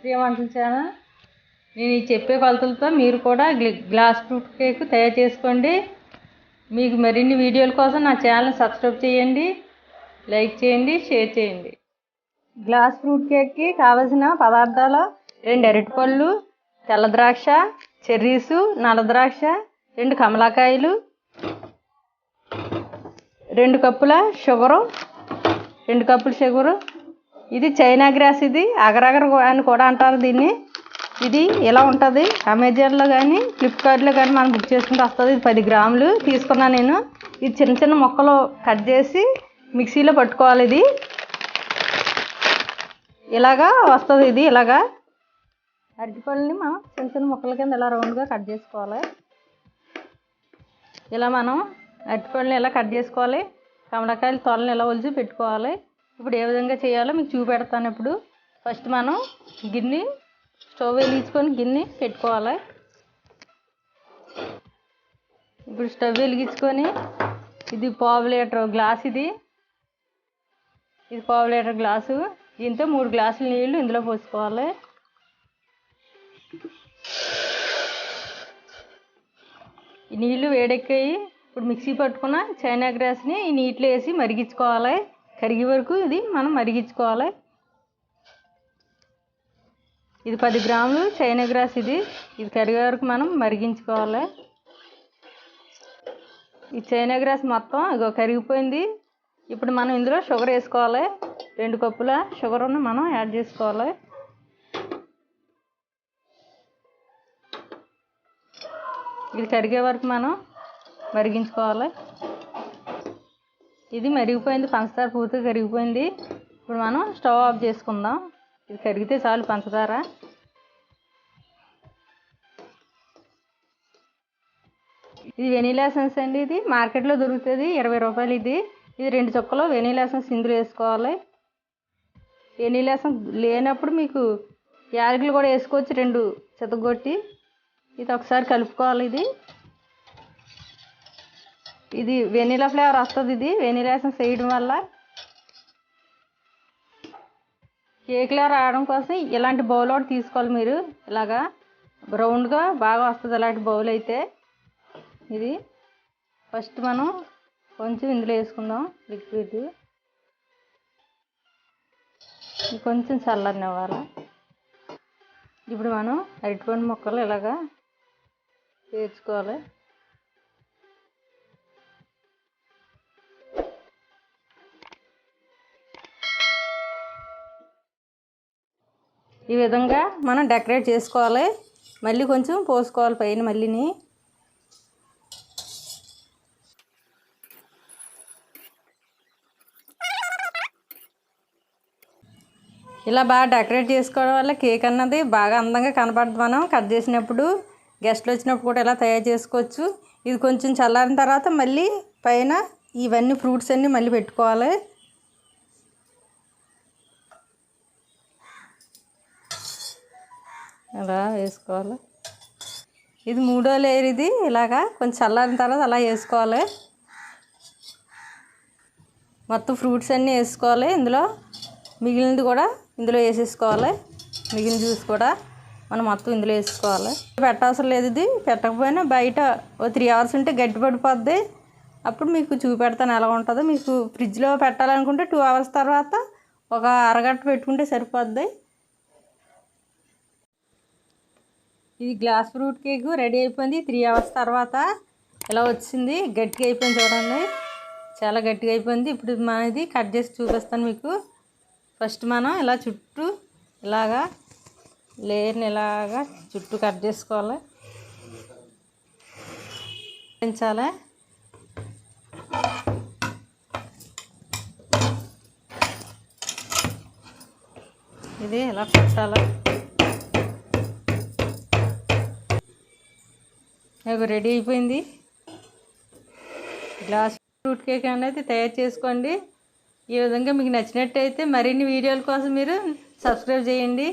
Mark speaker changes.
Speaker 1: ప్రియ వంటల ఛానల్. నేను ఈ చెప్పే కొలతలతో మీరు కూడా గ్లాస్ ఫ్రూట్ కేక్ తయారు చేసుకోండి. మీకు మరిన్ని వీడియోల కోసం నా ఛానల్ సబ్స్క్రైబ్ చేయండి, లైక్ చేయండి, షేర్ చేయండి. గ్లాస్ ఫ్రూట్ కేక్కి కావలసిన పదార్థాలు: 2 అరటిపళ్ళు, తెల్ల ద్రాక్ష, చెర్రీసు, నల్ల ద్రాక్ష, 2 కమలాకాయలు, 2 కప్పుల షుగరు, 2 కప్పుల షుగరు. ఇది చైనా గ్రాస్. ఇది అగరగర అని కూడా అంటారు దీన్ని. ఇది ఇలా ఉంటుంది. అమెజాన్లో కానీ ఫ్లిప్కార్ట్లో కానీ మనం బుక్ చేసుకుంటే వస్తుంది. ఇది 10 గ్రాములు తీసుకున్నాను నేను. ఇది చిన్న చిన్న ముక్కలు కట్ చేసి మిక్సీలో పట్టుకోవాలి. ఇది ఇలాగా వస్తుంది. ఇది ఇలాగా అరటిపళ్ళని మనం చిన్న చిన్న ముక్కల కింద ఇలా రౌండ్గా కట్ చేసుకోవాలి. ఇలా మనం అరటిపళ్ళని ఇలా కట్ చేసుకోవాలి. కమలకాయలు తొలని ఇలా ఒలిచి పెట్టుకోవాలి. ఇప్పుడు ఏ విధంగా చేయాలో మీకు చూపెడతాను. ఇప్పుడు ఫస్ట్ మనం గిన్నె స్టవ్ వెలిగించుకొని గిన్నె పెట్టుకోవాలి. ఇప్పుడు స్టవ్ వెలిగించుకొని ఇది 1/2 లీటర్ గ్లాస్. ఇది 1/2 లీటర్ గ్లాసు. దీంతో 3 గ్లాసుల నీళ్ళు ఇందులో పోసుకోవాలి. ఈ నీళ్ళు వేడెక్కాయి. ఇప్పుడు మిక్సీ పట్టుకున్న చైనా గ్రాస్ని ఈ నీటిలో వేసి మరిగించుకోవాలి. కరిగే వరకు ఇది మనం మరిగించుకోవాలి. ఇది 10 గ్రాములు చైనా గ్రాస్. ఇది కరిగే వరకు మనం మరిగించుకోవాలి. ఈ చైనా గ్రాస్ మొత్తం ఇగో కరిగిపోయింది. ఇప్పుడు మనం ఇందులో షుగర్ వేసుకోవాలి. 2 కప్పుల షుగర్ను మనం యాడ్ చేసుకోవాలి. ఇది కరిగే వరకు మనం మరిగించుకోవాలి. ఇది మరిగిపోయింది. పంచదార పూర్తిగా కరిగిపోయింది. ఇప్పుడు మనం స్టవ్ ఆఫ్ చేసుకుందాం. ఇది కరిగితే చాలు పంచదార. ఇది వెనీలా ఎసెన్స్ అండి. ఇది మార్కెట్లో దొరుకుతుంది, 20 రూపాయలు. ఇది 2 చుక్కలు వెనీలా ఎసెన్స్ ఇందులో వేసుకోవాలి. వెనీలా ఎసెన్స్ లేనప్పుడు మీకు యాలకులు కూడా వేసుకోవచ్చు, 2 చితగొట్టి. ఇది ఒకసారి కలుపుకోవాలి. ఇది వెనీలా ఫ్లేవర్ వస్తుంది. ఇది వెనీలా ఎసెన్స్ వేయడం వల్ల కేక్లో రావడం కోసం ఇలాంటి బౌల్ ఒకటి తీసుకోవాలి మీరు. ఇలాగా రౌండ్గా బాగా వస్తుంది ఇలాంటి బౌల్ అయితే. ఇది ఫస్ట్ మనం కొంచెం ఇందులో వేసుకుందాం లిక్విడ్. కొంచెం చల్లనివ్వాలి. ఇప్పుడు మనం అరటిపండు ముక్కలు ఇలాగా వేసుకోవాలి. ఈ విధంగా మనం డెకరేట్ చేసుకోవాలి. మళ్ళీ కొంచెం పోసుకోవాలి పైన. మళ్ళీని ఇలా బాగా డెకరేట్ చేసుకోవడం వల్ల కేక్ అన్నది బాగా అందంగా కనపడుతుంది. మనం కట్ చేసినప్పుడు గెస్ట్లు వచ్చినప్పుడు కూడా ఇలా తయారు చేసుకోవచ్చు. ఇది కొంచెం చల్లారిన తర్వాత మళ్ళీ పైన ఇవన్నీ ఫ్రూట్స్ అన్నీ మళ్ళీ పెట్టుకోవాలి. అలా వేసుకోవాలి. ఇది 3వ లేయర్. ఇది ఇలాగా కొంచెం చల్లారిన తర్వాత అలా వేసుకోవాలి. మొత్తం ఫ్రూట్స్ అన్నీ వేసుకోవాలి. ఇందులో మిగిలినది కూడా ఇందులో వేసేసుకోవాలి. మిగిలిన జ్యూస్ కూడా మనం మొత్తం ఇందులో వేసుకోవాలి. పెట్టవసరం లేదు. ఇది పెట్టకపోయినా బయట 3 అవర్స్ ఉంటే గట్టి పడిపోద్ది. అప్పుడు మీకు చూపెడతాను ఎలా ఉంటుందో. మీకు ఫ్రిడ్జ్లో పెట్టాలనుకుంటే 2 అవర్స్ తర్వాత ఒక అరగంట పెట్టుకుంటే సరిపోద్ది. ఇది గ్లాస్ ఫ్రూట్ కేక్ రెడీ అయిపోయింది. 3 అవర్స్ తర్వాత ఇలా వచ్చింది. గట్టిగా అయిపోయింది చూడండి, చాలా గట్టిగా అయిపోయింది. ఇప్పుడు ఇది కట్ చేసి చూపిస్తాను మీకు. ఫస్ట్ మనం ఇలా చుట్టూ ఇలాగా లేయర్ని ఇలాగా చుట్టూ కట్ చేసుకోవాలి. పెంచాలి. ఇది ఇలా పెట్టాలి. నాకు రెడీ అయిపోయింది. గ్లాస్ ఫ్రూట్ కేక్ అనేది తయారు చేసుకోండి. ఈ విధంగా మీకు నచ్చినట్టయితే మరిన్ని వీడియోల కోసం మీరు సబ్స్క్రైబ్ చేయండి.